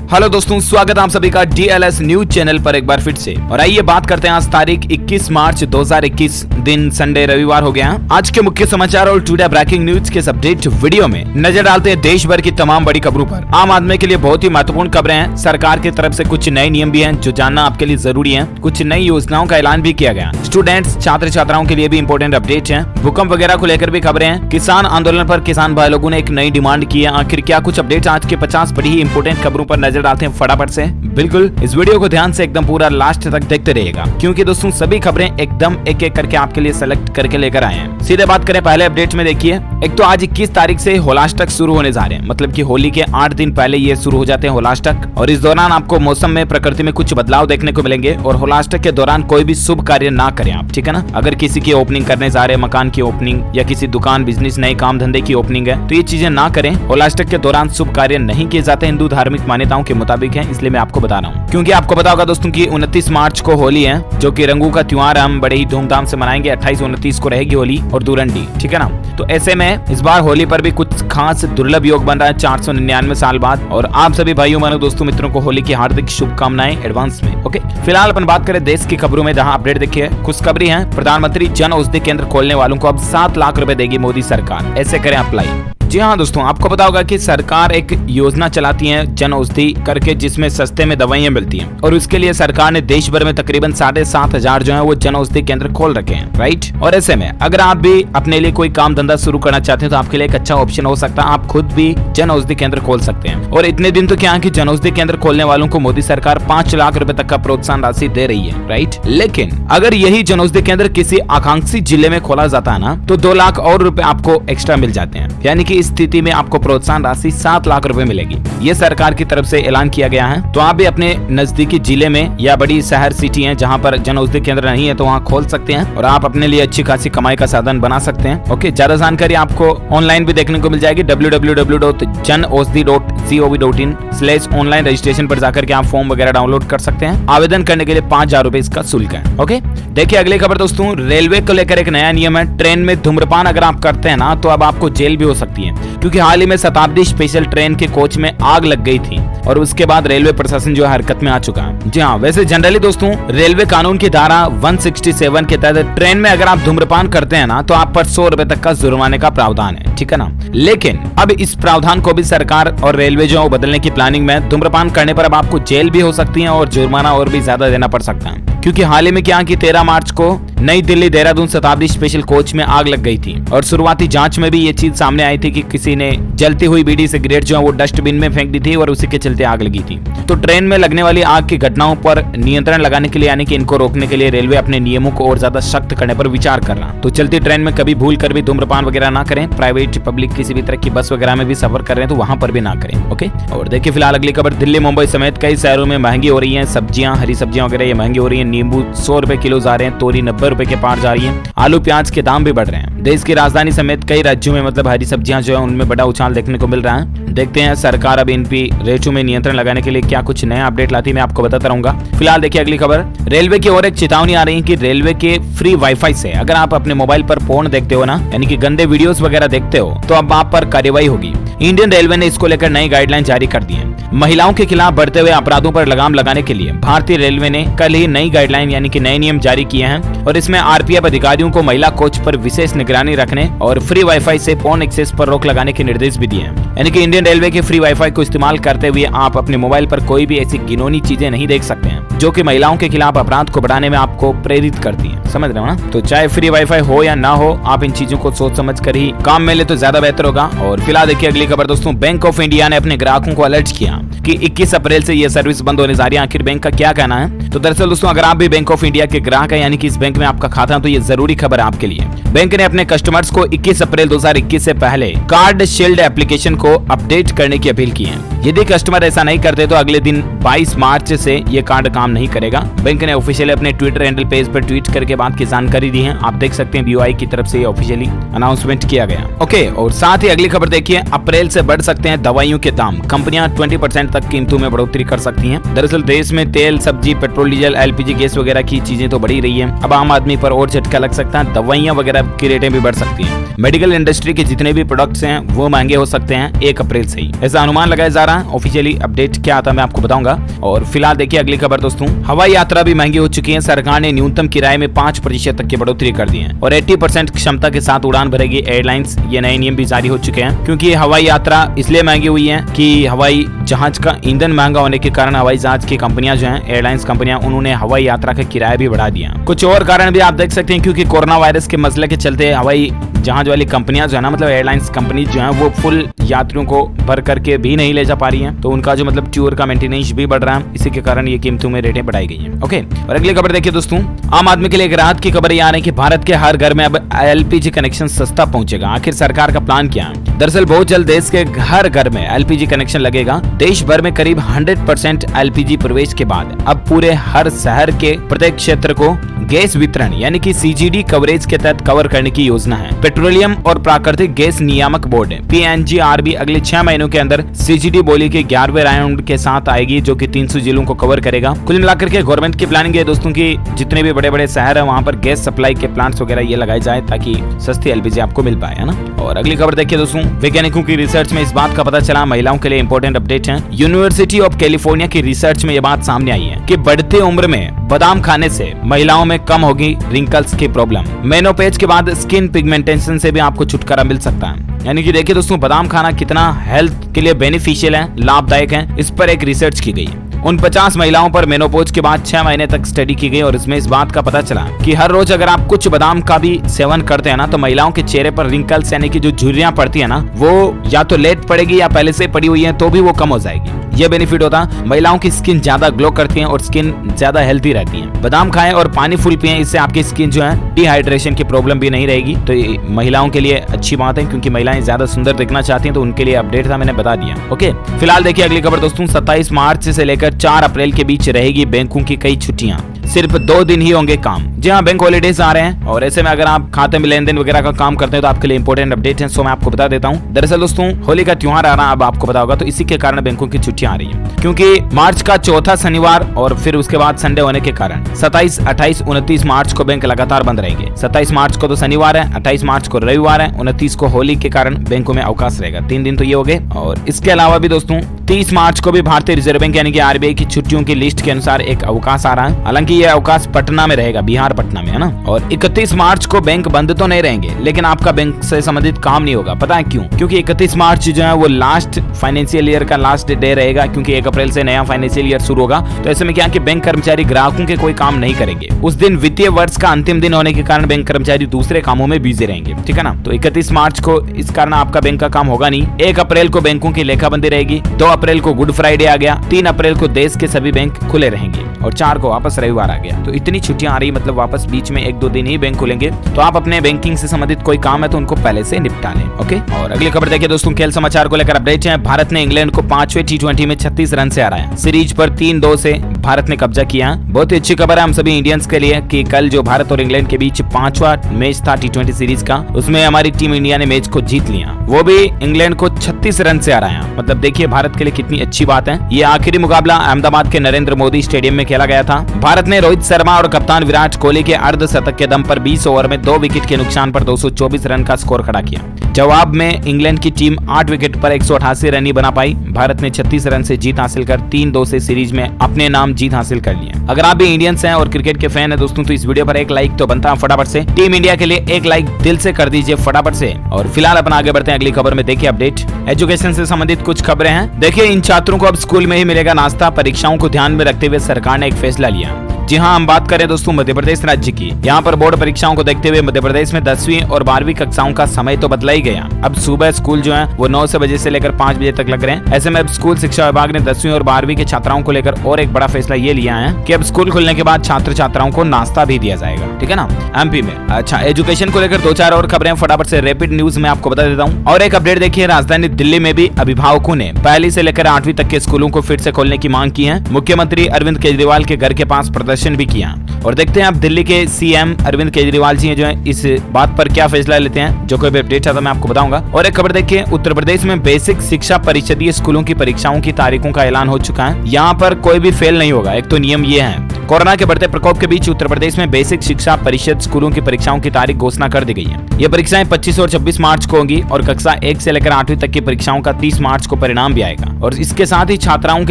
Hello दोस्तों, स्वागत है आप सभी का DLS न्यूज चैनल पर एक बार फिर से। और आइए बात करते हैं आज तारीख 21 मार्च 2021 दिन संडे रविवार हो गया। आज के मुख्य समाचार और टुडे ब्रेकिंग न्यूज के अपडेट वीडियो में नजर डालते हैं देश भर की तमाम बड़ी खबरों पर। आम आदमी के लिए बहुत ही महत्वपूर्ण खबरें हैं। सरकार की तरफ से कुछ नए नियम भी हैं जो जानना आपके लिए जरूरी है। कुछ नई योजनाओं का ऐलान भी किया गया। स्टूडेंट्स छात्र छात्राओं के लिए भी इंपॉर्टेंट अपडेट है। भूकंप वगैरह को लेकर भी खबरें हैं। किसान आंदोलन पर किसान भाई लोगों ने एक नई डिमांड की है। आखिर क्या कुछ अपडेट आज के 50 बड़ी ही इंपॉर्टेंट खबरों पर नजर डालते हैं फटाफट से। बिल्कुल इस वीडियो को ध्यान से एकदम पूरा लास्ट तक देखते रहिएगा, क्योंकि दोस्तों सभी खबरें एकदम एक एक करके आपके लिए सेलेक्ट करके लेकर आए हैं। सीधे बात करें पहले अपडेट में। देखिए, एक तो आज 21 तारीख से होलाष्टक शुरू होने जा रहे हैं। मतलब कि होली के 8 दिन पहले ये शुरू हो जाते हैं होलाष्टक। और इस दौरान आपको मौसम में प्रकृति में कुछ बदलाव देखने को मिलेंगे। और होलाष्टक के दौरान कोई भी शुभ कार्य ना करें आप, ठीक है ना। अगर किसी की ओपनिंग करने जा रहे हैं, मकान की ओपनिंग या किसी दुकान बिजनेस नए काम धंधे की ओपनिंग है, तो ये चीजें ना करें। होलाष्टक के दौरान शुभ कार्य नहीं किए जाते, हिंदू धार्मिक मान्यताओं के मुताबिक है, इसलिए मैं आपको बता रहा हूँ। क्योंकि आपको पता होगा दोस्तों कि 29 मार्च को होली है, जो कि रंगों का त्योहार हम बड़े ही धूमधाम से मनाएंगे। 28 29 को रहेगी होली और दूरंडी, ठीक है ना। तो ऐसे में इस बार होली पर भी कुछ खास दुर्लभ योग बन रहा है 499 साल बाद। और आप सभी भाइयों बहनों दोस्तों मित्रों को होली की हार्दिक शुभकामनाएं एडवांस में। ओके, फिलहाल अपन बात करें देश की खबरों में, जहां अपडेट देखिए खुशखबरी है। प्रधानमंत्री जन औषधि केंद्र खोलने वालों को अब 7 लाख रुपए देगी मोदी सरकार। ऐसे करें अप्लाई। जी हाँ दोस्तों, आपको पता होगा कि सरकार एक योजना चलाती है जन औषधि करके, जिसमें सस्ते में दवाइयां मिलती हैं। और उसके लिए सरकार ने देश भर में तकरीबन 7,500 जो है वो जन औषधि केंद्र खोल रखे हैं, राइट। और ऐसे में अगर आप भी अपने लिए कोई काम धंधा शुरू करना चाहते हैं तो आपके लिए एक अच्छा ऑप्शन हो सकता है। आप खुद भी जन औषधि केंद्र खोल सकते हैं। और इतने दिन तो क्या है कि जन औषधि केंद्र खोलने वालों को मोदी सरकार 5 लाख रुपए तक का प्रोत्साहन राशि दे रही है, राइट। लेकिन अगर यही जन औषधि केंद्र किसी आकांक्षी जिले में खोला जाता है ना, तो 2 लाख और रुपए आपको एक्स्ट्रा मिल जाते हैं। यानी कि इस स्थिति में आपको प्रोत्साहन राशि 7 लाख रुपए मिलेगी। ये सरकार की तरफ से ऐलान किया गया है। तो आप भी अपने नजदीकी जिले में या बड़ी शहर सिटी है जहां पर जन औषधि केंद्र नहीं है, तो वहां खोल सकते हैं और आप अपने लिए अच्छी खासी कमाई का साधन बना सकते हैं। ओके, ज्यादा जानकारी आपको ऑनलाइन भी देखने को मिल जाएगी। www.janaushadhi.gov.in/ऑनलाइन रजिस्ट्रेशन पर जाकर के आप फॉर्म वगैरह डाउनलोड कर सकते हैं। आवेदन करने के लिए 5,000 रुपए इसका शुल्क है। ओके, देखिए अगली खबर दोस्तों, रेलवे को लेकर एक नया नियम है। ट्रेन में धूम्रपान अगर आप करते हैं ना, तो अब आपको जेल भी हो सकती है। क्योंकि हाल ही में शताब्दी स्पेशल ट्रेन के कोच में आग लग गई थी और उसके बाद रेलवे प्रशासन जो है हरकत में आ चुका है। जी हाँ, वैसे जनरली दोस्तों रेलवे कानून की धारा 167 के तहत ट्रेन में अगर आप धूम्रपान करते हैं ना, तो आप पर 100 रुपए तक का जुर्माने का प्रावधान है, ठीक है ना। लेकिन अब इस प्रावधान को भी सरकार और रेलवे जो है बदलने की प्लानिंग में। धूम्रपान करने पर अब आपको जेल भी हो सकती है और जुर्माना और भी ज्यादा देना पड़ सकता है। क्योंकि हाल ही में क्या कि 13 मार्च को नई दिल्ली देहरादून शताब्दी स्पेशल कोच में आग लग गई थी। और शुरुआती जांच में भी ये चीज सामने आई थी कि किसी ने जलती हुई बीड़ी सिगरेट जो है वो डस्टबिन में फेंक दी थी और उसी के चलते आग लगी थी। तो ट्रेन में लगने वाली आग की घटनाओं पर नियंत्रण लगाने के लिए, यानी कि इनको रोकने के लिए रेलवे अपने नियमों को और ज्यादा सख्त करने पर विचार कर रहा। तो चलती ट्रेन में कभी भूल कर भी धूम्रपान वगैरह ना करें। प्राइवेट पब्लिक किसी भी तरह की बस वगैरह में भी सफर कर रहे हैं तो वहां पर भी ना करें। ओके, और देखिए फिलहाल अगली खबर, दिल्ली मुंबई समेत कई शहरों में महंगी हो रही है सब्जियां, हरी सब्जियां वगैरह ये महंगी हो रही है। नींबू 100 रुपए किलो जा रहे हैं, तोरी 90 रुपए के पार जा रही है। आलू प्याज के दाम भी बढ़ रहे हैं। देश की राजधानी समेत कई राज्यों में मतलब हरी सब्जियां जो है उनमें बड़ा उछाल देखने को मिल रहा है। देखते हैं सरकार अब इन पे रेटों में नियंत्रण लगाने के लिए क्या कुछ नया अपडेट लाती है, मैं आपको बताता रहूंगा। फिलहाल देखिए अगली खबर, रेलवे की ओर एक चेतावनी आ रही है कि रेलवे के फ्री वाईफाई से अगर आप अपने मोबाइल पर पोर्न देखते हो ना, यानी कि गंदे वीडियोस वगैरह देखते हो, तो अब आप पर कार्रवाई होगी। इंडियन रेलवे ने इसको लेकर नई गाइडलाइन जारी कर दी है। महिलाओं के खिलाफ बढ़ते हुए अपराधों पर लगाम लगाने के लिए भारतीय रेलवे ने कल ही नई गाइडलाइन यानी कि नए नियम जारी किए हैं। और इसमें आरपीएफ अधिकारियों को महिला कोच पर विशेष निगरानी रखने और फ्री वाईफाई से पोर्न एक्सेस पर रोक लगाने के निर्देश भी दिए हैं। यानी कि इंडियन रेलवे के फ्री वाईफाई को इस्तेमाल करते हुए आप अपने मोबाइल पर कोई भी ऐसी घिनौनी चीजें नहीं देख सकते हैं जो कि महिलाओं के खिलाफ अपराध को बढ़ाने में आपको प्रेरित करती है। समझ रहे हो ना। तो चाहे फ्री वाईफाई हो या ना हो, आप इन चीजों को सोच समझ कर ही काम में ले तो ज्यादा बेहतर होगा। और फिलहाल देखिए अगली खबर दोस्तों, बैंक ऑफ इंडिया ने अपने ग्राहकों को अलर्ट किया कि 21 अप्रैल से ये सर्विस बंद होने जा रही है। आखिर बैंक का क्या कहना है? तो दरअसल दोस्तों अगर आप भी बैंक ऑफ इंडिया के ग्राहक हैं, यानी कि इस बैंक में आपका खाता है, तो ये जरूरी खबर है आपके लिए। बैंक ने अपने कस्टमर्स को 21 अप्रैल 2021 से पहले कार्ड शील्ड एप्लीकेशन को अपडेट करने की अपील की है। यदि कस्टमर ऐसा नहीं करते तो अगले दिन 22 मार्च से ये कार्ड काम नहीं करेगा। बैंक ने ऑफिशियली अपने ट्विटर हैंडल पेज पर ट्वीट करके बात की जानकारी दी है। आप देख सकते हैं BOI की तरफ से ऑफिशियली अनाउंसमेंट किया गया। ओके, और साथ ही अगली खबर देखिए, अप्रैल से बढ़ सकते हैं दवाइयों के दाम। कंपनियां 20% तक कीमतों में बढ़ोतरी कर सकती हैं। दरअसल देश में तेल, सब्जी, पेट्रोल, डीजल, एलपीजी गैस वगैरह की चीजें तो बढ़ी रही है। अब आम आदमी पर और झटका लग सकता है, दवाइयां वगैरह की रेटें भी बढ़ सकती हैं। मेडिकल इंडस्ट्री के जितने भी प्रोडक्ट्स हैं वो महंगे हो सकते हैं 1 अप्रैल से ही, ऐसा अनुमान लगाया जा रहा है। ऑफिशियली अपडेट क्या आता है मैं आपको बताऊंगा। और फिलहाल देखिए अगली खबर दोस्तों, हवाई यात्रा भी महंगी हो चुकी है। सरकार ने न्यूनतम किराए में 5% तक की बढ़ोतरी कर दी है और 80% क्षमता के साथ उड़ान भरेगी एयरलाइंस। ये नए नियम भी जारी हो चुके हैं क्योंकि हवाई यात्रा इसलिए महंगी हुई है कि हवाई जहाज का ईंधन महंगा होने के कारण हवाई जहाज की कंपनियां जो हैं, एयरलाइंस कंपनियां, उन्होंने हवाई यात्रा का किराया भी बढ़ा दिया। कुछ और कारण भी आप देख सकते हैं क्योंकि कोरोना वायरस के मसले के चलते हवाई जहाज वाली कंपनियां जो है ना, मतलब एयरलाइंस कंपनी जो है वो फुल यात्रियों को भर करके भी नहीं ले जा पा रही हैं, तो उनका जो मतलब टूर का मेंटेनेंस भी बढ़ रहा है। इसी के कारण ये कीमतों में रेटें बढ़ाई गई हैं। ओके, और अगली खबर देखिए दोस्तों, आम आदमी के लिए एक राहत की खबर ये आ रही है कि भारत के हर घर में अब एलपीजी कनेक्शन सस्ता पहुंचेगा। आखिर सरकार का प्लान क्या है? दरअसल बहुत जल्द देश के हर घर में एलपीजी कनेक्शन लगेगा। देश भर में करीब 100% एलपीजी प्रवेश के बाद अब पूरे हर शहर के प्रत्येक क्षेत्र को गैस वितरण यानी कि सीजीडी कवरेज के तहत कवर करने की योजना है। पेट्रोलियम और प्राकृतिक गैस नियामक बोर्ड PNGRB अगले 6 महीनों के अंदर सीजीडी बोली के 11वें राउंड के साथ आएगी, जो कि 300 जिलों को कवर करेगा। कुल मिलाकर के गवर्नमेंट की प्लानिंग है दोस्तों की जितने भी बड़े बड़े शहर है वहाँ पर गैस सप्लाई के प्लांट्स वगैरह ये लगाए जाए ताकि सस्ती एलपीजी आपको मिल पाए, है ना। और अगली खबर देखिए दोस्तों, वैज्ञानिकों की रिसर्च में इस बात का पता चला, महिलाओं के लिए इंपॉर्टेंट अपडेट है। यूनिवर्सिटी ऑफ कैलिफोर्निया की रिसर्च में यह बात सामने आई है कि बढ़ती उम्र में बादाम खाने से महिलाओं में कम होगी रिंकल्स की प्रॉब्लम। मेनोपेज के बाद स्किन पिगमेंटेशन से भी आपको छुटकारा मिल सकता है। यानी कि देखिए दोस्तों, बादाम खाना कितना हेल्थ के लिए बेनिफिशियल है, लाभदायक है, इस पर एक रिसर्च की गई। उन 50 महिलाओं पर मेनोपोज के बाद 6 महीने तक स्टडी की गई और इसमें इस बात का पता चला कि हर रोज अगर आप कुछ बादाम का भी सेवन करते हैं ना, तो महिलाओं के चेहरे पर रिंकल्स यानी कि जो झुर्रियां पड़ती है ना, वो या तो लेट पड़ेगी या पहले से पड़ी हुई है तो भी वो कम हो जाएगी। ये बेनिफिट होता है, महिलाओं की स्किन ज्यादा ग्लो करती है और स्किन ज्यादा हेल्थी रहती है। बादाम खाएं और पानी फुल पिएं, इससे आपकी स्किन जो है डिहाइड्रेशन की प्रॉब्लम भी नहीं रहेगी। तो ये महिलाओं के लिए अच्छी बात है क्योंकि महिलाएं ज्यादा सुंदर दिखना चाहती हैं, तो उनके लिए अपडेट था, मैंने बता दिया। ओके, फिलहाल देखिए अगली खबर दोस्तों, 27 मार्च से लेकर 4 अप्रैल के बीच रहेगी बैंकों की कई छुट्टियां। सिर्फ 2 दिन ही होंगे काम। जी हाँ, बैंक हॉलीडेज आ रहे हैं और ऐसे में अगर आप खाते में लेन देन वगैरह का काम करते हैं तो आपके लिए इंपॉर्टेंट अपडेट है, सो मैं आपको बता देता हूँ। दरअसल दोस्तों, होली का त्योहार आ रहा है, अब आपको पता होगा, तो इसी के कारण बैंकों की छुट्टियां आ रही है क्योंकि मार्च का चौथा शनिवार और फिर उसके बाद संडे होने के कारण 27, 28, 29 मार्च को बैंक लगातार बंद रहेंगे। 27 मार्च को तो शनिवार है, 28 मार्च को रविवार है, 29 को होली के कारण बैंकों में अवकाश रहेगा। 3 दिन तो ये हो गए। और इसके अलावा भी दोस्तों 30 मार्च को भी भारतीय रिजर्व बैंक यानी कि आरबीआई की छुट्टियों की लिस्ट के अनुसार एक अवकाश आ रहा है। हालांकि ये अवकाश पटना में रहेगा, बिहार पटना में, है ना। और 31 मार्च को बैंक बंद तो नहीं रहेंगे, लेकिन आपका बैंक से संबंधित काम नहीं होगा। पता है क्यों? क्योंकि 31 मार्च जो है वो लास्ट फाइनेंशियल ईयर का लास्ट डे रहेगा, क्योंकि 1 अप्रैल से नया फाइनेंशियल ईयर शुरू होगा। तो ऐसे में क्या कि बैंक कर्मचारी ग्राहकों के कोई काम नहीं करेंगे। उस दिन वित्तीय वर्ष का अंतिम दिन होने के कारण बैंक कर्मचारी दूसरे कामों में बिजी रहेंगे, ठीक है ना। तो 31 मार्च को इस कारण आपका बैंक का काम होगा नहीं। 1 अप्रैल को बैंकों की लेखाबंदी रहेगी, 2 अप्रैल को गुड फ्राइडे आ गया, 3 अप्रैल को देश के सभी बैंक खुले रहेंगे और 4 को वापस रविवार आ गया। तो इतनी छुट्टियां आ रही, मतलब वापस बीच में 1-2 दिन ही बैंक खुलेंगे। तो आप अपने बैंकिंग से संबंधित कोई काम है तो उनको पहले से निपटा लें। ओके, और अगली खबर देखिए दोस्तों, खेल समाचार को लेकर अपडेट है। भारत ने इंग्लैंड को 5वें T20 में 36 रन से हराया। सीरीज पर 3-2 से भारत ने कब्जा किया। बहुत ही अच्छी खबर है हम सभी इंडियंस के लिए कि कल जो भारत और इंग्लैंड के बीच 5वां मैच था T20 सीरीज का, उसमें हमारी टीम इंडिया ने मैच को जीत लिया, वो भी इंग्लैंड को 36 रन से हराया। मतलब देखिए भारत के लिए कितनी अच्छी बात है। ये आखिरी मुकाबला अहमदाबाद के नरेंद्र मोदी स्टेडियम में खेला गया था। भारत ने रोहित शर्मा और कप्तान विराट कोहली के अर्धशतक के दम पर 20 ओवर में 2 विकेट के नुकसान पर 224 रन का स्कोर खड़ा किया। जवाब में इंग्लैंड की टीम 8 विकेट पर 188 रन ही बना पाई। भारत ने 36 रन से जीत हासिल कर 3-2 से सीरीज में अपने नाम जीत हासिल कर लिया। अगर आप भी इंडियंस हैं और क्रिकेट के फैन हैं दोस्तों, तो इस वीडियो पर एक लाइक तो बनता है फटाफट से। टीम इंडिया के लिए एक लाइक दिल से कर दीजिए फटाफट से। और फिलहाल अपन आगे बढ़ते हैं अगली खबर में। देखिए अपडेट, एजुकेशन से संबंधित कुछ खबरें हैं। देखिए, इन छात्रों को अब स्कूल में ही मिलेगा नाश्ता। परीक्षाओं को ध्यान में रखते हुए सरकार ने एक फैसला लिया। जी हाँ, हम बात करें दोस्तों मध्य प्रदेश राज्य की। यहाँ पर बोर्ड परीक्षाओं को देखते हुए मध्य प्रदेश में 10वीं और 12वीं कक्षाओं का समय तो बदला ही गया। अब सुबह स्कूल जो है वो 9 बजे से लेकर 5 बजे तक लग रहे हैं। ऐसे में अब स्कूल शिक्षा विभाग ने 10वीं और 12वीं के छात्राओं को लेकर और एक बड़ा फैसला ये लिया है कि अब स्कूल खुलने के बाद छात्र छात्राओं को नाश्ता भी दिया जाएगा, ठीक है ना, एमपी में। अच्छा, एजुकेशन को लेकर 2-4 और खबरें फटाफट से रैपिड न्यूज में आपको बता देता हूँ। और एक अपडेट देखिए, राजधानी दिल्ली में भी अभिभावकों ने 1 से लेकर 8वीं तक के स्कूलों को फिर से खोलने की मांग की है। मुख्यमंत्री अरविंद केजरीवाल के घर के पास प्रदर्शन भी किया। और देखते हैं आप दिल्ली के सीएम अरविंद केजरीवाल जी जो है इस बात पर क्या फैसला लेते हैं। जो कोई भी अपडेट आता मैं आपको बताऊंगा। और एक खबर देखिए, उत्तर प्रदेश में बेसिक शिक्षा परिषदीय स्कूलों की परीक्षाओं की तारीखों का ऐलान हो चुका है। यहाँ पर कोई भी फेल नहीं होगा। एक तो नियम ये है, कोरोना के बढ़ते प्रकोप के बीच उत्तर प्रदेश में बेसिक शिक्षा परिषद स्कूलों की परीक्षाओं की तारीख घोषणा कर दी गई है। ये परीक्षाएं 25 और 26 मार्च को होंगी और कक्षा 1 से लेकर 8वीं तक की परीक्षाओं का 30 मार्च को परिणाम भी आएगा। और इसके साथ ही छात्र छात्राओं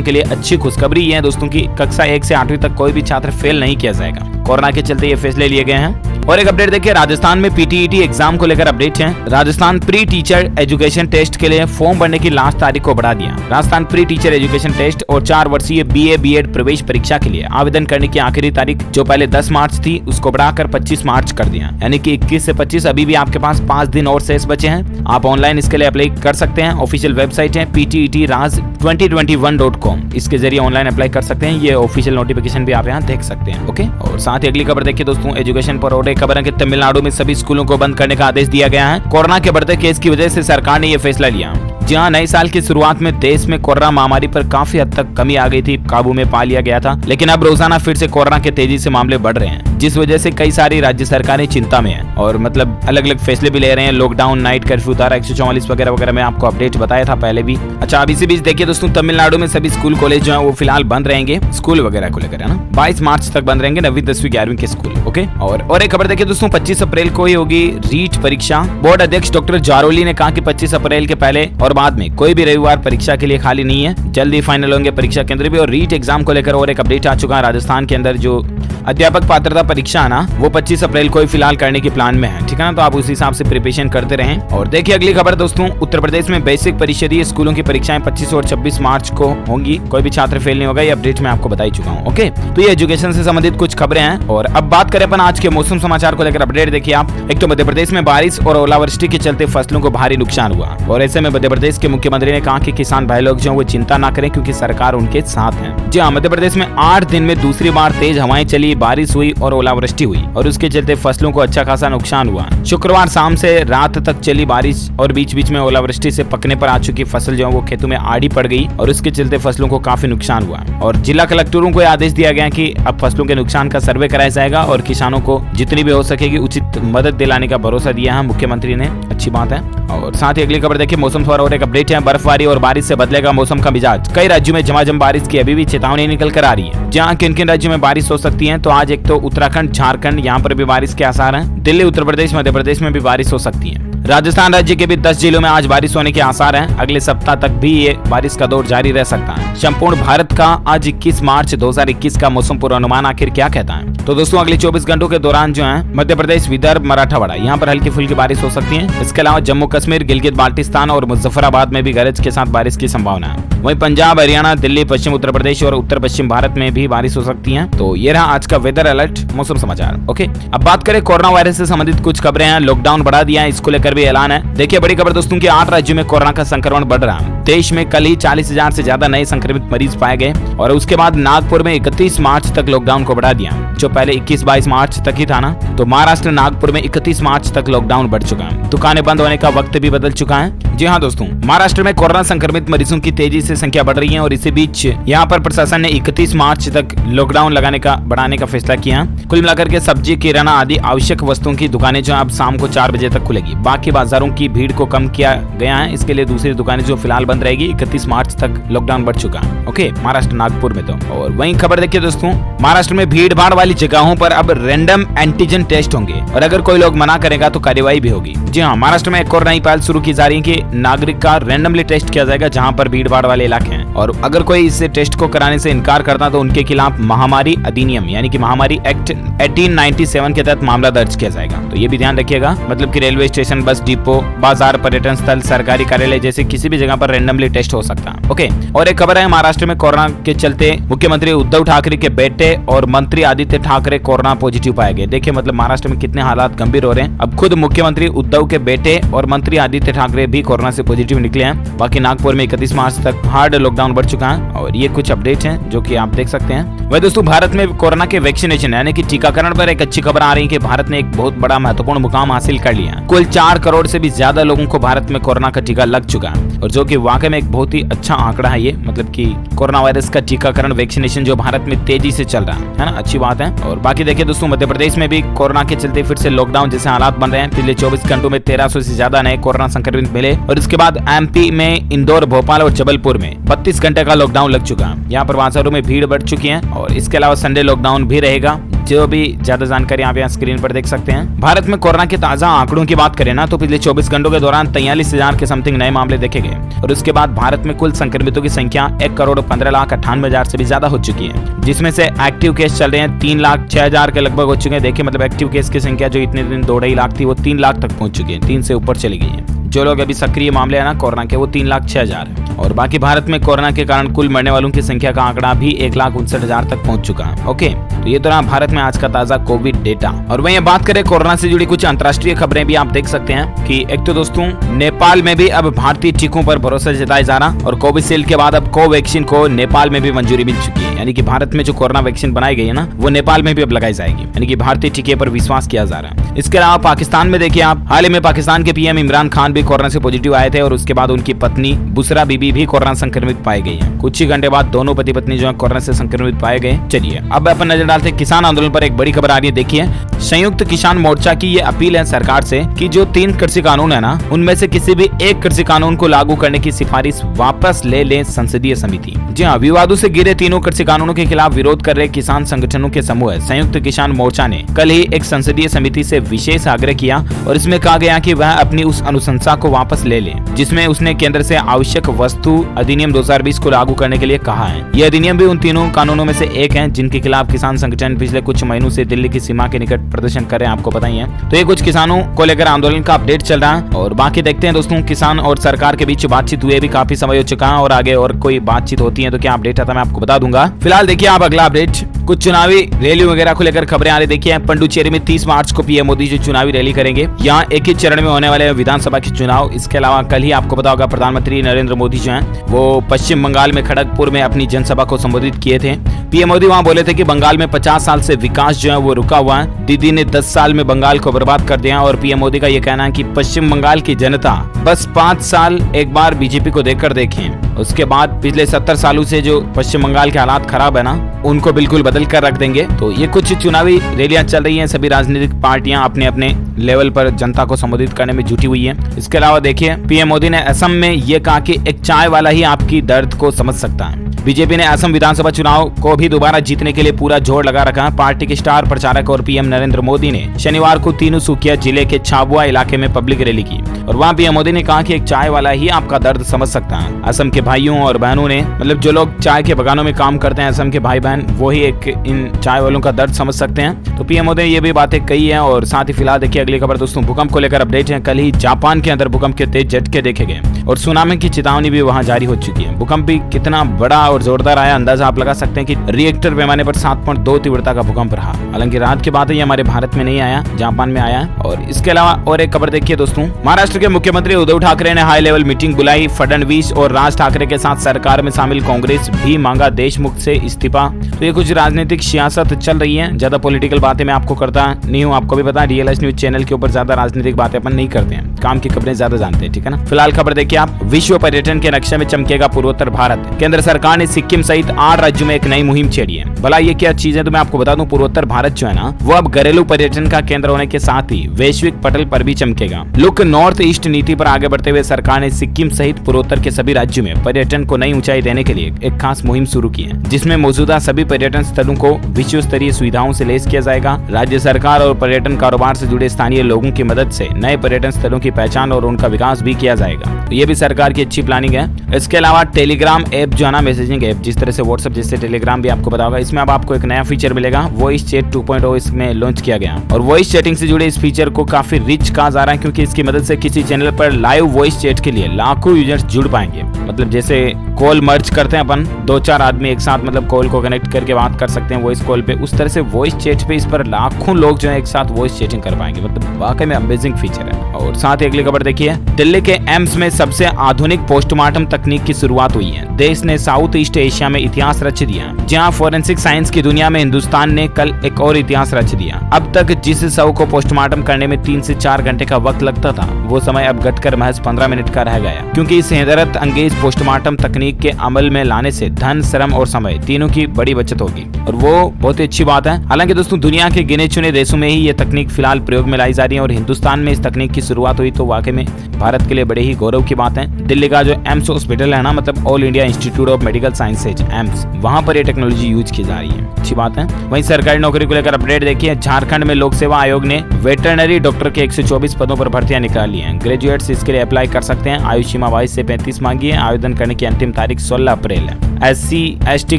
के लिए अच्छी खुशखबरी ये है दोस्तों की कक्षा 1 से 8वीं तक कोई भी छात्र फेल नहीं किया जाएगा। कोरोना के चलते ये फैसले लिए गए हैं। और एक अपडेट देखिए, राजस्थान में पीटीईटी एग्जाम को लेकर अपडेट है। Rajasthan pre teacher education test के लिए फॉर्म भरने की लास्ट तारीख को बढ़ा दिया। Rajasthan pre teacher education test और 4 वर्षीय बीए बीएड प्रवेश परीक्षा के लिए आवेदन करने की आखिरी तारीख जो पहले 10 मार्च थी उसको बढ़ाकर 25 मार्च कर दिया। यानी कि 21 से 25 अभी भी आपके पास 5 दिन और शेष बचे हैं। आप ऑनलाइन इसके लिए अप्लाई कर सकते हैं। ऑफिशियल वेबसाइट है ptetras2021.com, इसके जरिए ऑनलाइन अप्लाई कर सकते हैं। ये ऑफिशियल नोटिफिकेशन भी आप यहाँ देख सकते हैं। ओके, और साथ ही अगली खबर देखिए दोस्तों, एजुकेशन पर और एक खबर है कि तमिलनाडु में सभी स्कूलों को बंद करने का आदेश दिया गया है। कोरोना के बढ़ते केस की वजह से सरकार ने यह फैसला लिया। जहां नए साल की शुरुआत में देश में कोरोना महामारी पर काफी हद तक कमी आ गई थी, काबू में पा लिया गया था, लेकिन अब रोजाना फिर से कोरोना के तेजी से मामले बढ़ रहे हैं, जिस वजह से कई सारी राज्य सरकारें चिंता में हैं और मतलब अलग अलग फैसले भी ले रहे हैं। लॉकडाउन, नाइट कर्फ्यू, धारा 144 वगैरह वगैरह में आपको अपडेट बताया था पहले भी। अच्छा, अब इसी बीच देखिए दोस्तों, तमिलनाडु में सभी स्कूल कॉलेज जो है वो फिलहाल बंद रहेंगे। स्कूल वगैरह को लेकर है ना, 22 मार्च तक बंद रहेंगे 9वीं 10वीं 11वीं के स्कूल। ओके, और एक खबर देखिए दोस्तों, 25 अप्रैल को ही होगी रीट परीक्षा। बोर्ड अध्यक्ष डॉक्टर जारोली ने कहा कि 25 अप्रैल के पहले और बाद में कोई भी रविवार परीक्षा के लिए खाली नहीं है। जल्दी फाइनल होंगे परीक्षा केंद्र भी। और रीट एग्जाम को लेकर और एक अपडेट आ चुका है। राजस्थान के अंदर जो अध्यापक पात्रता परीक्षा है ना, वो 25 अप्रैल को ही फिलहाल करने के प्लान में है। ठीक है ना, तो आप उस हिसाब से प्रिपरेशन करते रहें। और देखिए अगली खबर दोस्तों, उत्तर प्रदेश में बेसिक परिषदीय स्कूलों की परीक्षाएं 25 और 26 मार्च को होंगी। कोई भी छात्र फेल नहीं होगा। ये अपडेट मैं आपको बता ही चुका हूँ। ओके, तो ये एजुकेशन से संबंधित कुछ खबरें हैं। और अब बात करें अपन आज के मौसम समाचार को लेकर अपडेट देखिए आप। एक तो मध्य प्रदेश में बारिश और ओलावृष्टि के चलते फसलों को भारी नुकसान हुआ और ऐसे में मध्य प्रदेश के मुख्यमंत्री ने कहा कि किसान भाई लोग जो वो चिंता ना करें क्योंकि सरकार उनके साथ है। जी हाँ, मध्य प्रदेश में 8 दिन में दूसरी बार तेज हवाएं चली, बारिश हुई और ओलावृष्टि हुई और उसके चलते फसलों को अच्छा खासा नुकसान हुआ। शुक्रवार शाम से रात तक चली बारिश और बीच बीच में ओलावृष्टि से पकने पर आ चुकी फसल जो है वो खेतों में आड़ी पड़ गई और उसके चलते फसलों को काफी नुकसान हुआ। और जिला कलेक्टरों को आदेश दिया गया कि अब फसलों के नुकसान का सर्वे कराया जाएगा और किसानों को जितनी भी हो सकेगी उचित मदद दिलाने का भरोसा दिया है मुख्यमंत्री ने। अच्छी बात है। और साथ ही अगली खबर देखिए, मौसम पर और एक अपडेट है। बर्फबारी और बारिश से बदलेगा मौसम का मिजाज। कई राज्यों में झमाझम बारिश की अभी भी चेतावनी निकल कर आ रही है। जहां किन किन राज्यों में बारिश हो सकती है, तो आज एक तो उत्तराखंड, झारखंड, यहाँ पर भी बारिश के आसार हैं। दिल्ली, उत्तर प्रदेश, मध्य प्रदेश में भी बारिश हो सकती है। राजस्थान राज्य के भी 10 जिलों में आज बारिश होने के आसार हैं। अगले सप्ताह तक भी ये बारिश का दौर जारी रह सकता है। संपूर्ण भारत का आज 21 मार्च 2021 का मौसम पूर्वानुमान आखिर क्या कहता है? तो दोस्तों अगले 24 घंटों के दौरान जो है मध्य प्रदेश, विदर्भ, मराठवाड़ा यहाँ पर हल्की फुल्की बारिश हो सकती है। इसके अलावा जम्मू कश्मीर, गिलगित बाल्टिस्तान और मुजफ्फराबाद में भी गरज के साथ बारिश की संभावना है। वहीं पंजाब, हरियाणा, दिल्ली, पश्चिम उत्तर प्रदेश और उत्तर पश्चिम भारत में भी बारिश हो सकती है। तो ये रहा आज का वेदर अलर्ट, मौसम समाचार। ओके, अब बात करें कोरोना वायरस से संबंधित कुछ खबरें हैं। लॉकडाउन बढ़ा दिया है, इसको लेकर भी ऐलान है। देखिए बड़ी खबर दोस्तों की 8 राज्यों में कोरोना का संक्रमण बढ़ रहा है। देश में कल ही 40,000 से ज्यादा नए संक्रमित मरीज पाए गए और उसके बाद नागपुर में 31 मार्च तक लॉकडाउन को बढ़ा दिया, जो पहले 21-22 मार्च तक ही था ना। तो महाराष्ट्र, नागपुर में 31 मार्च तक लॉकडाउन बढ़ चुका है। दुकानें बंद होने का वक्त भी बदल चुका है। जी हाँ दोस्तों, महाराष्ट्र में कोरोना संक्रमित मरीजों की तेजी से संख्या बढ़ रही है और इसी बीच यहाँ पर प्रशासन ने 31 मार्च तक लॉकडाउन बढ़ाने का फैसला किया। कुल मिलाकर के सब्जी, किराना आदि आवश्यक वस्तुओं की दुकानें जो अब शाम को 4 बजे तक खुलेगी। बाकी बाजारों की भीड़ को कम किया गया है। इसके लिए दूसरी दुकानें जो फिलहाल बंद रहेगी। 31 मार्च तक लॉकडाउन बढ़ चुका है। ओके, महाराष्ट्र, नागपुर में तो। और वहीं खबर देखिए दोस्तों, महाराष्ट्र में भीड़ भाड़ वाली जगहों पर अब रैंडम एंटीजन टेस्ट होंगे और अगर कोई लोग मना करेगा तो कार्रवाई भी होगी। जी हाँ, महाराष्ट्र में एक और नई पहल शुरू की जा रही है कि नागरिक का रैंडमली टेस्ट किया जाएगा जहां पर भीड़ भाड़ वाले इलाके हैं और अगर कोई इस टेस्ट को कराने से इनकार करता तो उनके खिलाफ महामारी अधिनियम यानी कि महामारी एक्ट 1897 के तहत मामला दर्ज किया जाएगा। तो ये भी ध्यान रखिएगा, मतलब कि रेलवे स्टेशन, बस डिपो, बाजार, पर्यटन स्थल, सरकारी कार्यालय जैसे किसी भी जगह पर रैंडमली टेस्ट हो सकता है। ओके, और एक खबर है, महाराष्ट्र में कोरोना के चलते मुख्यमंत्री उद्धव ठाकरे के बेटे और मंत्री आदित्य ठाकरे कोरोना पॉजिटिव पाए गए। देखिए मतलब महाराष्ट्र में कितने हालात गंभीर हो रहे हैं। अब खुद मुख्यमंत्री उद्धव के बेटे और मंत्री आदित्य ठाकरे भी कोरोना से पॉजिटिव निकले हैं। बाकी नागपुर में 31 मार्च तक हार्ड लॉकडाउन बढ़ चुका है और ये कुछ अपडेट हैं जो कि आप देख सकते हैं। वह दोस्तों भारत में कोरोना के वैक्सीनेशन यानी कि टीकाकरण पर एक अच्छी खबर आ रही है कि भारत ने एक बहुत बड़ा महत्वपूर्ण मुकाम हासिल कर लिया। कुल 4 करोड़ से भी ज्यादा लोगों को भारत में कोरोना का टीका लग चुका है, और जो कि वाकई में एक बहुत ही अच्छा आंकड़ा है ये, मतलब कि कोरोना वायरस का टीकाकरण वैक्सीनेशन जो भारत में तेजी से चल रहा है ना, अच्छी बात है। और बाकी देखिए दोस्तों, मध्य प्रदेश में भी कोरोना के चलते फिर से लॉकडाउन जैसे हालात बन रहे हैं। पिछले 24 घंटों में 1300 से ज्यादा नए कोरोना संक्रमित मिले, और इसके बाद एमपी में इंदौर, भोपाल और जबलपुर में 32 घंटे का लॉकडाउन लग चुका है। यहाँ पर बाजारों में भीड़ बढ़ चुकी है, और इसके अलावा संडे लॉकडाउन भी रहेगा। जो भी ज्यादा जानकारी आप यहाँ स्क्रीन पर देख सकते हैं। भारत में कोरोना के ताजा आंकड़ों की बात करें ना, तो पिछले 24 घंटों के दौरान 43,000 के समथिंग नए मामले देखे गए, और उसके बाद भारत में कुल संक्रमितों की संख्या 1,15,98,000 से भी ज्यादा हो चुकी है, जिसमें से एक्टिव केस चल रहे हैं 3,06,000 के लगभग हो चुके हैं। देखिए मतलब एक्टिव केस की संख्या जो इतने दिन 2.5 लाख थी वो 3 लाख तक पहुंच चुकी है, 3 से ऊपर चली गई है। जो लोग अभी सक्रिय मामले हैं ना कोरोना के, वो 3,06,000 है। और बाकी भारत में कोरोना के कारण कुल मरने वालों की संख्या का आंकड़ा भी 1,59,000 तक पहुंच चुका है। ओके, तो ये तो रहा भारत में आज का ताजा कोविड डेटा। और वहीं बात करें कोरोना से जुड़ी कुछ अंतर्राष्ट्रीय खबरें भी आप देख सकते हैं कि एक तो दोस्तों नेपाल में भी अब भारतीय टीकों पर भरोसा जताया जा रहा, और कोविशील्ड के बाद अब कोवैक्सीन को नेपाल में भी मंजूरी मिल चुकी है। यानी कि भारत में जो कोरोना वैक्सीन बनाई गई है ना, वो नेपाल में भी अब लगाई जाएगी, यानी कि भारतीय टीके पर विश्वास किया जा रहा है। इसके अलावा पाकिस्तान में देखिए आप, हाल ही में पाकिस्तान के पीएम इमरान खान भी कोरोना से पॉजिटिव आए थे, और उसके बाद उनकी पत्नी बुसरा बीबी भी कोरोना संक्रमित पाई गई है। कुछ ही घंटे बाद दोनों पति पत्नी जो है कोरोना से संक्रमित पाए गए। चलिए अब अपन नजर डालते हैं किसान आंदोलन पर। एक बड़ी खबर आ रही है, देखिए संयुक्त किसान मोर्चा की ये अपील है सरकार से कि जो 3 कृषि कानून है ना, उनमें से किसी भी एक कृषि कानून को लागू करने की सिफारिश वापस ले ले संसदीय समिति। जी हाँ, विवादों से घिरे तीनों कृषि कानूनों के खिलाफ विरोध कर रहे किसान संगठनों के समूह संयुक्त किसान मोर्चा ने कल ही एक संसदीय समिति से विशेष आग्रह किया, और इसमें कहा गया कि वह अपनी उस अनुशंसा को वापस ले ले जिसमें उसने केंद्र से आवश्यक वस्तु अधिनियम 2020 को लागू करने के लिए कहा है। यह अधिनियम भी उन तीनों कानूनों में से एक है जिनके खिलाफ किसान संगठन पिछले कुछ महीनों से दिल्ली की सीमा के निकट प्रदर्शन कर रहे हैं, आपको पता ही है। तो ये कुछ किसानों को लेकर आंदोलन का अपडेट चल रहा है, और बाकी देखते हैं दोस्तों किसान और सरकार के बीच बातचीत हुए भी काफी समय हो चुका है, और आगे और कोई बातचीत होती है तो क्या अपडेट आता है मैं आपको बता दूंगा। फिलहाल देखिए आप अगला अपडेट, कुछ चुनावी रैली वगैरह को लेकर खबरें आ रही। देखिए पंडुचेरी में 30 मार्च को पीएम मोदी जो चुनावी रैली करेंगे, यहाँ एक ही चरण में होने वाले विधानसभा के चुनाव। इसके अलावा कल ही आपको पता होगा प्रधानमंत्री नरेंद्र मोदी जो हैं वो पश्चिम बंगाल में खड़गपुर में अपनी जनसभा को संबोधित किए थे। पीएम मोदी वहां बोले थे कि बंगाल में 50 साल से विकास जो है वो रुका हुआ है, दीदी ने 10 साल में बंगाल को बर्बाद कर दिया। और पीएम मोदी का ये कहना है कि पश्चिम बंगाल की जनता बस 5 साल एक बार बीजेपी को देखकर देखें, उसके बाद पिछले 70 सालों से जो पश्चिम बंगाल के हालात खराब है ना, उनको बिल्कुल बदल कर रख देंगे। तो ये कुछ चुनावी रैलियां चल रही हैं, सभी राजनीतिक पार्टियां अपने अपने लेवल पर जनता को संबोधित करने में जुटी हुई है। इसके अलावा देखिए पीएम मोदी ने असम में ये कहा कि एक चाय वाला ही आपकी दर्द को समझ सकता है। बीजेपी ने असम विधानसभा चुनाव को भी दोबारा जीतने के लिए पूरा जोर लगा रखा है। पार्टी के स्टार प्रचारक और पीएम नरेंद्र मोदी ने शनिवार को तिनसुकिया जिले के छाबुआ इलाके में पब्लिक रैली की, और वहां पीएम मोदी ने कहा कि एक चाय वाला ही आपका दर्द समझ सकता है। असम के भाइयों और बहनों ने, मतलब जो लोग चाय के बगानों में काम करते हैं, असम के भाई बहन, वो ही एक इन चाय वालों का दर्द समझ सकते हैं। तो पीएम मोदी ने ये भी बातें कही है। और साथ ही फिलहाल देखिए अगली खबर दोस्तों, भूकंप को लेकर अपडेट है। कल ही जापान के अंदर भूकंप के तेज झटके देखे गए, और सुनामी की चेतावनी भी वहां जारी हो चुकी है। भूकंप भी कितना बड़ा और जोरदार आया, अंदाजा आप लगा सकते हैं कि रिएक्टर पैमाने पर 7.2 तीव्रता का भूकंप रहा। हालांकि रात की बात है, ये हमारे भारत में नहीं आया, जापान में आया। और इसके अलावा और एक खबर देखिए दोस्तों, महाराष्ट्र के मुख्यमंत्री उद्धव ठाकरे ने हाई लेवल मीटिंग बुलाई। फडणवीस और राज ठाकरे के साथ सरकार में शामिल कांग्रेस भी मांगा देशमुख से इस्तीफा। तो ये कुछ राजनीतिक सियासत चल रही है, ज्यादा पॉलिटिकल बातें मैं आपको करता नहीं हूँ, आपको भी पता है DLS न्यूज चैनल के ऊपर ज्यादा राजनीतिक बातें अपन नहीं करते हैं, काम की खबरें ज्यादा जानते हैं, ठीक है ना। फिलहाल खबर देखिए आप, विश्व पर्यटन के नक्शे में चमकेगा पूर्वोत्तर भारत। केंद्र सरकार ने सिक्किम सहित 8 राज्यों में एक नई मुहिम छेड़ी है। भला ये क्या चीज है तो मैं आपको बता दूं, पूर्वोत्तर भारत जो है ना, वो अब घरेलू पर्यटन का केंद्र होने के साथ ही वैश्विक पटल पर भी चमकेगा। लुक नॉर्थ ईस्ट नीति पर आगे बढ़ते हुए सरकार ने सिक्किम सहित पूर्वोत्तर के सभी राज्यों में पर्यटन को नई ऊंचाई देने के लिए एक खास मुहिम शुरू की है, जिसमें मौजूदा सभी पर्यटन स्थलों को विश्व स्तरीय सुविधाओं से लैस किया जाएगा। राज्य सरकार और पर्यटन कारोबार से जुड़े स्थानीय लोगों की मदद से नए पर्यटन स्थलों की पहचान और उनका विकास भी किया जाएगा। तो ये भी सरकार की अच्छी प्लानिंग है। इसके अलावा टेलीग्राम ऐप जो है ना, मैसेजिंग ऐप, जिस तरह से व्हाट्सएप जैसे टेलीग्राम भी आपको पता होगा, इसमें अब आपको एक नया फीचर मिलेगा, वॉइस चैट 2.0 इसमें लॉन्च किया गया। और वॉइस चैटिंग से जुड़े इस फीचर को काफी रिच कहा जा रहा है, क्योंकि इसकी मदद से किसी चैनल पर लाइव वॉइस चैट के लिए लाखों यूजर्स जुड़ पाएंगे। मतलब जैसे कॉल मर्ज करते हैं अपन, 2-4 आदमी एक साथ मतलब कॉल को कनेक्ट करके बात कर सकते हैं वॉइस कॉल पे, उस तरह से वॉइस चैट पे इस पर लाखों लोग जो है एक साथ वॉइस चैटिंग कर पाएंगे। मतलब वाकई में अमेजिंग फीचर है। और साथ ही अगली खबर देखिए, दिल्ली के एम्स में सबसे आधुनिक पोस्टमार्टम तकनीक की शुरुआत हुई है। देश ने साउथ ईस्ट एशिया में इतिहास रच दिया। जहाँ फोरेंसिक साइंस की दुनिया में हिंदुस्तान ने कल एक और इतिहास रच दिया। अब तक जिस शव को पोस्टमार्टम करने में 3 से 4 घंटे का वक्त लगता था, वो समय अब घटकर महज 15 मिनट का रह गया, क्योंकि इस हैरत अंगेज पोस्टमार्टम तकनीक के अमल में लाने से धन, श्रम और समय तीनों की बड़ी बचत होगी, और वो बहुत ही अच्छी बात है। हालांकि दोस्तों दुनिया के गिने चुने देशों में ही ये तकनीक फिलहाल प्रयोग में लाई जा रही है, और हिंदुस्तान में इस तकनीक की शुरुआत हुई तो वाकई में भारत के लिए बड़े ही गौरव की बात है। दिल्ली का जो एम्स हॉस्पिटल है ना, मतलब all India institute of medical sciences AIIMS, वहां पर ये टेक्नोलॉजी यूज की जा रही है, अच्छी बात है। वहीं सरकारी नौकरी को लेकर अपडेट देखिए, झारखंड में लोक सेवा आयोग ने वेटरनरी डॉक्टर के 124 पदों पर भर्तियां निकाली हैं। ग्रेजुएट्स इसके लिए अप्लाई कर सकते हैं। आयु सीमा 22 से 35 मांगी है। आवेदन करने की अंतिम तारीख 16 अप्रैल है। SC ST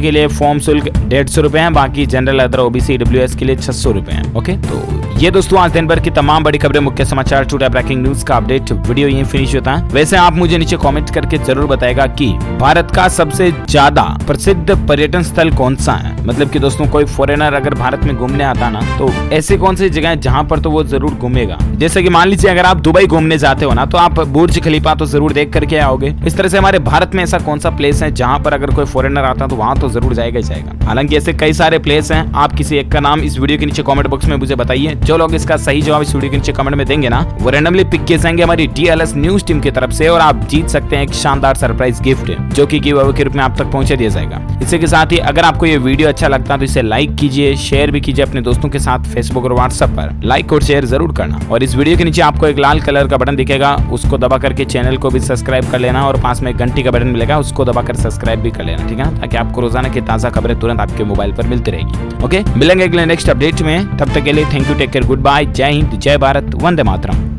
के लिए फॉर्म शुल्क 150 रुपए है, बाकी जनरल, अदर, OBC, WS के लिए 600 रुपए है। ओके, तो ये दोस्तों आज दिन भर की तमाम बड़ी खबरें, मुख्य समाचार, छोटा ब्रेकिंग न्यूज का अपडेट वीडियो यहीं फिनिश होता है। वैसे आप मुझे नीचे कमेंट करके जरूर बताएगा कि भारत का सबसे ज्यादा प्रसिद्ध पर्यटन स्थल कौन सा है। मतलब कि दोस्तों कोई फॉरेनर अगर भारत में घूमने आता ना, तो ऐसी कौन सी जगह है जहाँ पर तो वो जरूर घूमेगा। जैसे कि मान लीजिए अगर आप दुबई घूमने जाते हो ना, तो आप बुर्ज खलीफा तो जरूर देख करके आओगे। इस तरह से हमारे भारत में ऐसा कौन सा प्लेस है जहाँ पर अगर कोई फॉरेनर आता है तो वहाँ तो जरूर जाएगा ही जाएगा। हालांकि ऐसे कई सारे प्लेस हैं, आप किसी एक का नाम इस वीडियो के नीचे कमेंट बॉक्स में मुझे बताइए। जो लोग इसका सही जवाब इस वीडियो के नीचे कमेंट में देंगे ना, वो रैंडमली पिक किए जाएंगे हमारी DLS न्यूज टीम की तरफ से, और आप जीत सकते हैं एक शानदार सरप्राइज गिफ्ट, जो कि गिव अवे के रूप में आप तक पहुंचा दिया जाएगा। इसी के साथ ही अगर आपको ये वीडियो अच्छा लगता है तो इसे लाइक कीजिए, शेयर भी कीजिए अपने दोस्तों के साथ। फेसबुक और व्हाट्सएप पर लाइक और शेयर जरूर करना। और इस वीडियो के नीचे आपको एक लाल कलर का बटन दिखेगा, उसको दबा करके चैनल को भी सब्सक्राइब कर लेना, और पास में घंटी का बटन मिलेगा, उसको दबाकर सब्सक्राइब भी कर लेना, ठीक है, ताकि आपको रोजाना की ताजा खबरें तुरंत आपके मोबाइल पर मिलती रहेगी। ओके, मिलेंगे अगले नेक्स्ट अपडेट में, तब तक के लिए thank you, take care, good bye, जय हिंद, जय भारत, वंदे मातरम।